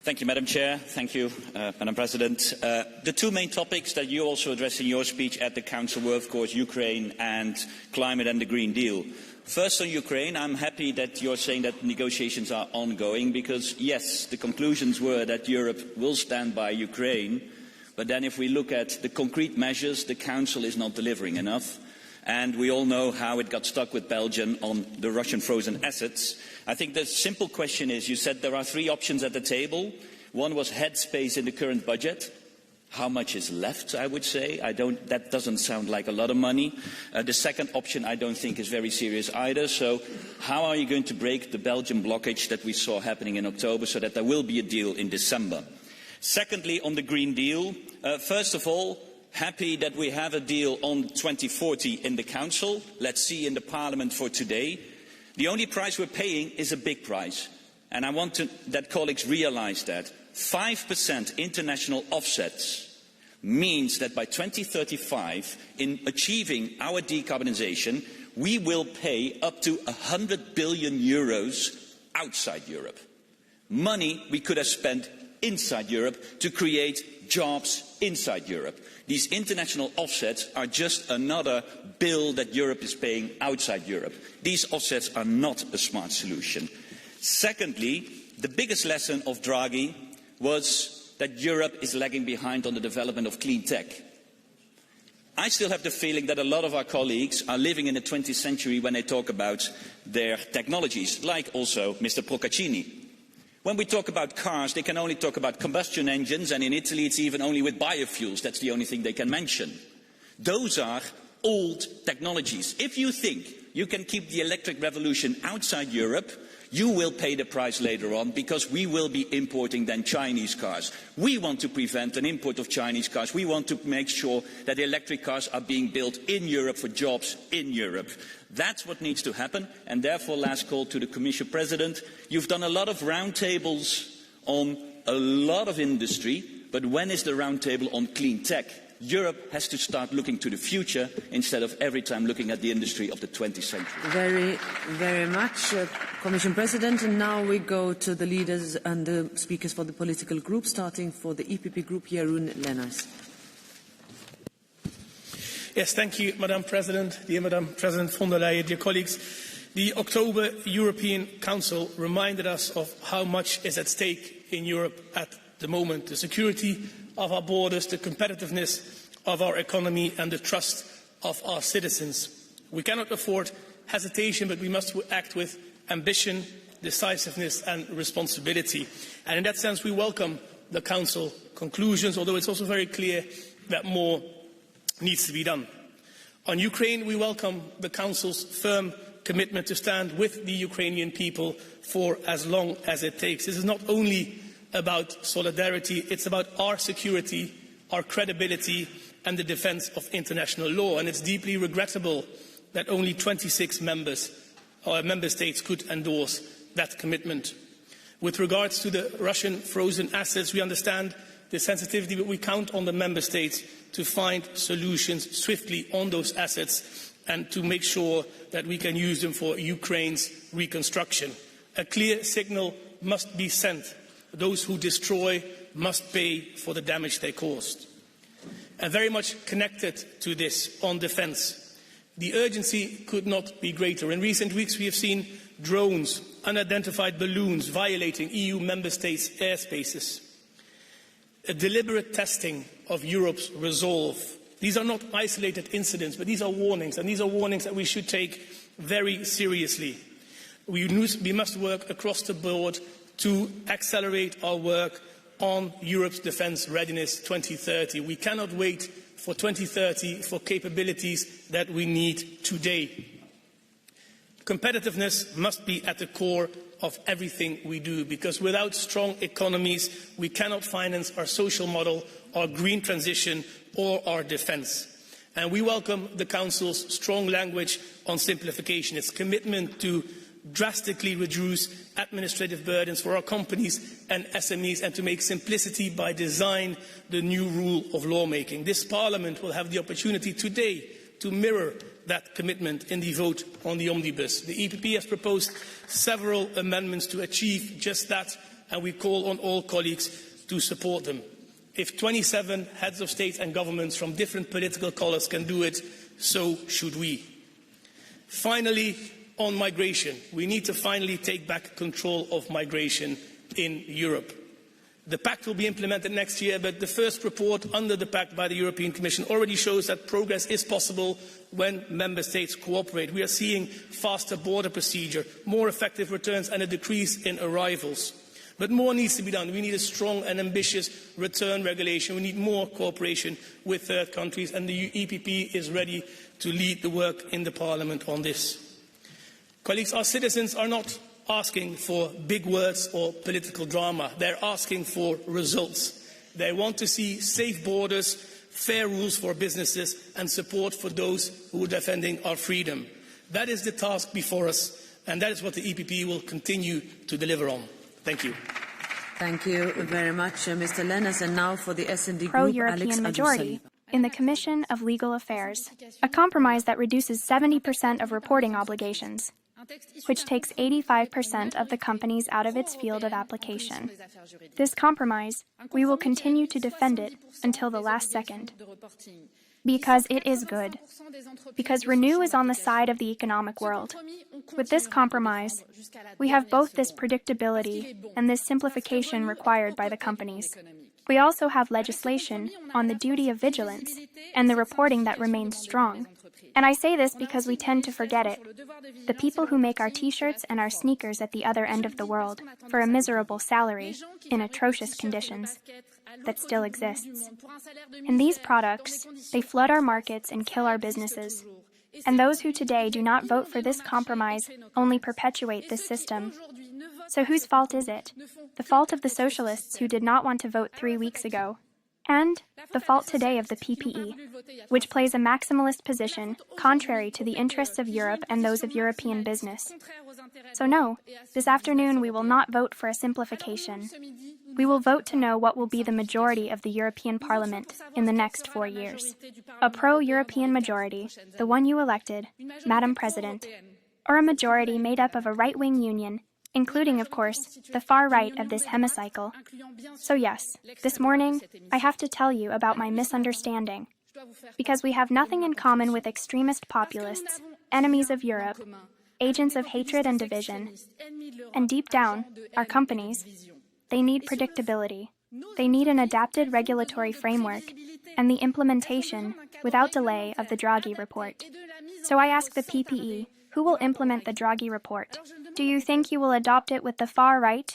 Thank you, Madam Chair. Thank you, Madam President. The two main topics that you also addressed in your speech at the Council were, of course, Ukraine and climate and the Green Deal. First, on Ukraine, I'm happy that you're saying that negotiations are ongoing because, yes, the conclusions were that Europe will stand by Ukraine, but then if we look at the concrete measures, the Council is not delivering enough. And we all know how it got stuck with Belgium on the Russian frozen assets. I think the simple question is, you said there are three options at the table. One was headspace in the current budget. How much is left, I would say? That doesn't sound like a lot of money. The second option I don't think is very serious either. So how are you going to break the Belgian blockage that we saw happening in October so that there will be a deal in December? Secondly, on the Green Deal, first of all, happy that we have a deal on 2040 in the Council. Let's see in the Parliament for today. The only price we're paying is a big price. And I want that colleagues realise that 5% international offsets means that by 2035, in achieving our decarbonisation, we will pay up to 100 billion euros outside Europe. Money we could have spent inside Europe to create jobs inside Europe. These international offsets are just another bill that Europe is paying outside Europe. These offsets are not a smart solution. Secondly, the biggest lesson of Draghi was that Europe is lagging behind on the development of clean tech. I still have the feeling that a lot of our colleagues are living in the 20th century when they talk about their technologies, like also Mr. Procaccini. When we talk about cars, they can only talk about combustion engines, and in Italy it's even only with biofuels. That's the only thing they can mention. Those are old technologies. If you think you can keep the electric revolution outside Europe, you will pay the price later on because we will be importing then Chinese cars. We want to prevent an import of Chinese cars. We want to make sure that electric cars are being built in Europe for jobs in Europe. That's what needs to happen, and therefore, last call to the Commission President, you've done a lot of roundtables on a lot of industry, but when is the roundtable on clean tech? Europe has to start looking to the future instead of every time looking at the industry of the 20th century. Very, very much, Commission President. And now we go to the leaders and the speakers for the political group, starting for the EPP group, Jeroen Lenners. Yes, thank you, Madam President, dear Madam President von der Leyen, dear colleagues. The October European Council reminded us of how much is at stake in Europe at the moment. The security of our borders, the competitiveness of our economy and the trust of our citizens. We cannot afford hesitation, but we must act with ambition, decisiveness and responsibility. And in that sense, we welcome the Council conclusions, although it's also very clear that more needs to be done. On Ukraine, we welcome the Council's firm commitment to stand with the Ukrainian people for as long as it takes. This is not only about solidarity, it's about our security, our credibility and the defence of international law. And it's deeply regrettable that only 26 member states could endorse that commitment. With regards to the Russian frozen assets, we understand the sensitivity, but we count on the member states to find solutions swiftly on those assets and to make sure that we can use them for Ukraine's reconstruction. A clear signal must be sent. Those who destroy must pay for the damage they caused. And very much connected to this, on defence, the urgency could not be greater. In recent weeks we have seen drones, unidentified balloons violating EU member states' airspaces. A deliberate testing of Europe's resolve. These are not isolated incidents, but these are warnings, and these are warnings that we should take very seriously. We must work across the board to accelerate our work on Europe's defence readiness 2030. We cannot wait for 2030 for capabilities that we need today. Competitiveness must be at the core of everything we do, because without strong economies, we cannot finance our social model, our green transition, or our defence. And we welcome the Council's strong language on simplification, its commitment to drastically reduce administrative burdens for our companies and SMEs, and to make simplicity by design the new rule of lawmaking. This Parliament will have the opportunity today to mirror that commitment in the vote on the omnibus. The EPP has proposed several amendments to achieve just that, and we call on all colleagues to support them. If 27 heads of state and governments from different political colours can do it, so should we. Finally, on migration, we need to finally take back control of migration in Europe. The pact will be implemented next year, but the first report under the pact by the European Commission already shows that progress is possible when member states cooperate. We are seeing faster border procedure, more effective returns and a decrease in arrivals. But more needs to be done. We need a strong and ambitious return regulation. We need more cooperation with third countries, and the EPP is ready to lead the work in the Parliament on this. Colleagues, our citizens are not asking for big words or political drama. They're asking for results. They want to see safe borders, fair rules for businesses and support for those who are defending our freedom. That is the task before us, and that is what the EPP will continue to deliver on. Thank you. Thank you very much, Mr. Lennes. And now for the S&D Group, Pro-European majority in the Commission of Legal Affairs, a compromise that reduces 70% of reporting obligations, which takes 85% of the companies out of its field of application. This compromise, we will continue to defend it until the last second. Because it is good. Because Renew is on the side of the economic world. With this compromise, we have both this predictability and this simplification required by the companies. We also have legislation on the duty of vigilance and the reporting that remains strong. And I say this because we tend to forget it. The people who make our t-shirts and our sneakers at the other end of the world for a miserable salary in atrocious conditions that still exists. And these products, they flood our markets and kill our businesses. And those who today do not vote for this compromise only perpetuate this system. So whose fault is it? The fault of the socialists who did not want to vote 3 weeks ago. And the fault today of the PPE, which plays a maximalist position contrary to the interests of Europe and those of European business. So no, this afternoon we will not vote for a simplification. We will vote to know what will be the majority of the European Parliament in the next 4 years. A pro-European majority, the one you elected, Madam President, or a majority made up of a right-wing union, including, of course, the far right of this hemicycle. So yes, this morning, I have to tell you about my misunderstanding. Because we have nothing in common with extremist populists, enemies of Europe, agents of hatred and division. And deep down, our companies, they need predictability. They need an adapted regulatory framework and the implementation, without delay, of the Draghi report. So I ask the PPE, who will implement the Draghi report? Do you think you will adopt it with the far right?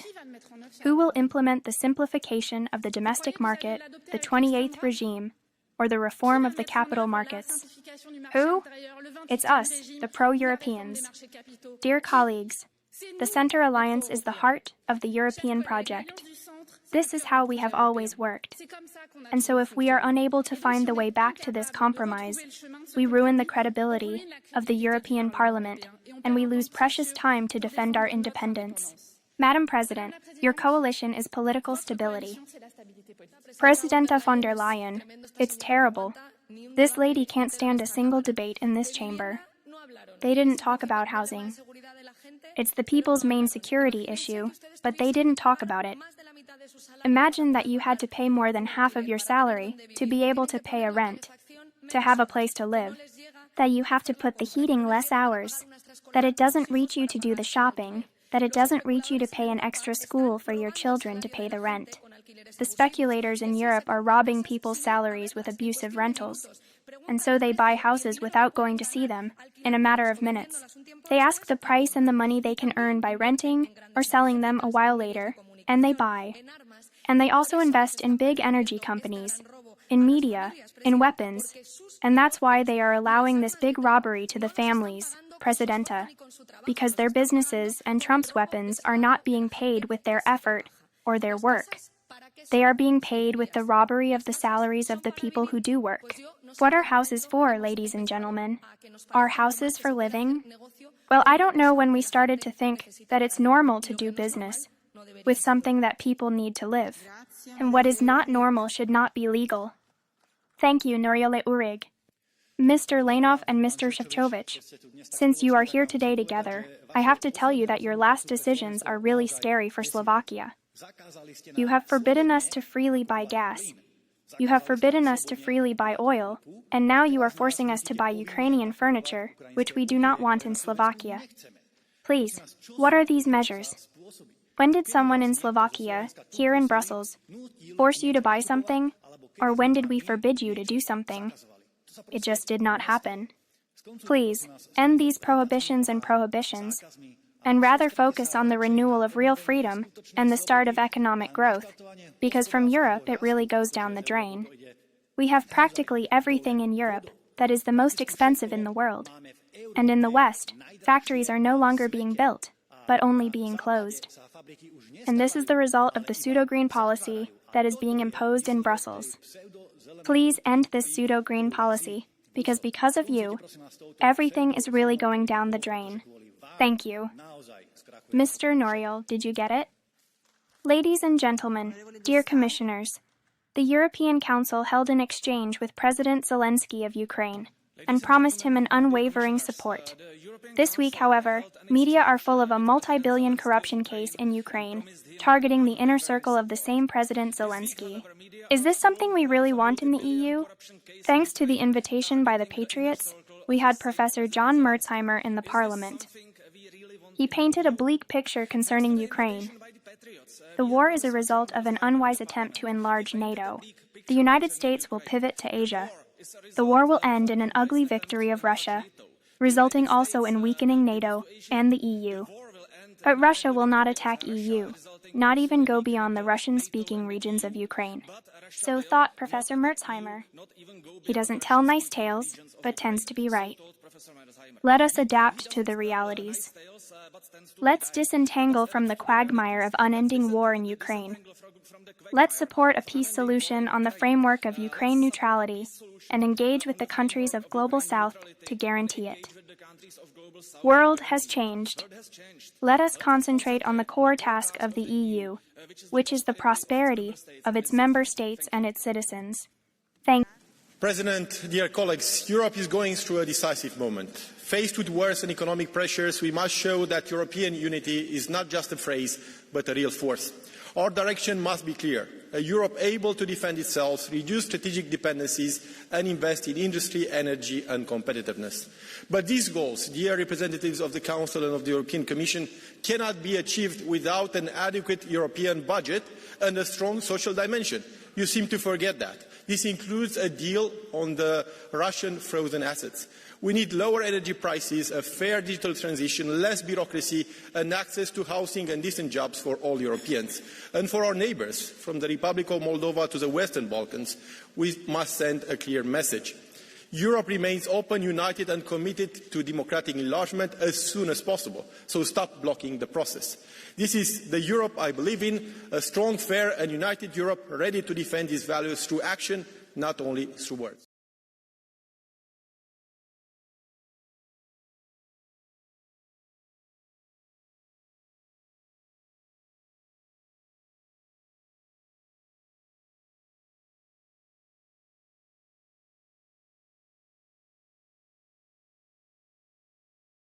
Who will implement the simplification of the domestic market, the 28th regime, or the reform of the capital markets? Who? It's us, the pro-Europeans. Dear colleagues, the Centre Alliance is the heart of the European project. This is how we have always worked. And so if we are unable to find the way back to this compromise, we ruin the credibility of the European Parliament, and we lose precious time to defend our independence. Madam President, your coalition is political stability. Presidenta von der Leyen, it's terrible. This lady can't stand a single debate in this chamber. They didn't talk about housing. It's the people's main security issue, but they didn't talk about it. Imagine that you had to pay more than half of your salary to be able to pay a rent, to have a place to live, that you have to put the heating less hours, that it doesn't reach you to do the shopping, that it doesn't reach you to pay an extra school for your children to pay the rent. The speculators in Europe are robbing people's salaries with abusive rentals, and so they buy houses without going to see them in a matter of minutes. They ask the price and the money they can earn by renting or selling them a while later, and they buy. And they also invest in big energy companies, in media, in weapons, and that's why they are allowing this big robbery to the families, Presidenta, because their businesses and Trump's weapons are not being paid with their effort or their work. They are being paid with the robbery of the salaries of the people who do work. What are houses for, ladies and gentlemen? Are houses for living? Well, I don't know when we started to think that it's normal to do business with something that people need to live. And what is not normal should not be legal. Thank you, Noriele Urig. Mr. Lenov and Mr. Shevchovich, since you are here today together, I have to tell you that your last decisions are really scary for Slovakia. You have forbidden us to freely buy gas. You have forbidden us to freely buy oil, and now you are forcing us to buy Ukrainian furniture, which we do not want in Slovakia. Please, what are these measures? When did someone in Slovakia, here in Brussels, force you to buy something? Or when did we forbid you to do something? It just did not happen. Please, end these prohibitions, and rather focus on the renewal of real freedom and the start of economic growth, because from Europe it really goes down the drain. We have practically everything in Europe that is the most expensive in the world. And in the West, factories are no longer being built, but only being closed. And this is the result of the pseudo-green policy that is being imposed in Brussels. Please end this pseudo-green policy, because of you, everything is really going down the drain. Thank you. Mr. Nouriel, did you get it? Ladies and gentlemen, dear commissioners, the European Council held an exchange with President Zelensky of Ukraine and promised him an unwavering support. This week, however, media are full of a multi-billion corruption case in Ukraine, targeting the inner circle of the same President Zelensky. Is this something we really want in the EU? Thanks to the invitation by the Patriots, we had Professor John Mertzheimer in the Parliament. He painted a bleak picture concerning Ukraine. The war is a result of an unwise attempt to enlarge NATO. The United States will pivot to Asia. The war will end in an ugly victory of Russia, resulting also in weakening NATO and the EU. But Russia will not attack EU, not even go beyond the Russian-speaking regions of Ukraine. So thought Professor Mertzheimer. He doesn't tell nice tales, but tends to be right. Let us adapt to the realities. Let's disentangle from the quagmire of unending war in Ukraine. Let's support a peace solution on the framework of Ukraine neutrality and engage with the countries of Global South to guarantee it. World has changed. Let us concentrate on the core task of the EU, which is the prosperity of its member states and its citizens. Thank you. President, dear colleagues, Europe is going through a decisive moment. Faced with wars and economic pressures, we must show that European unity is not just a phrase, but a real force. Our direction must be clear: a Europe able to defend itself, reduce strategic dependencies, and invest in industry, energy and competitiveness. But these goals, dear representatives of the Council and of the European Commission, cannot be achieved without an adequate European budget and a strong social dimension. You seem to forget that. This includes a deal on the Russian frozen assets. We need lower energy prices, a fair digital transition, less bureaucracy, and access to housing and decent jobs for all Europeans. And for our neighbours, from the Republic of Moldova to the Western Balkans, we must send a clear message. Europe remains open, united and committed to democratic enlargement as soon as possible, so stop blocking the process. This is the Europe I believe in, a strong, fair and united Europe ready to defend its values through action, not only through words.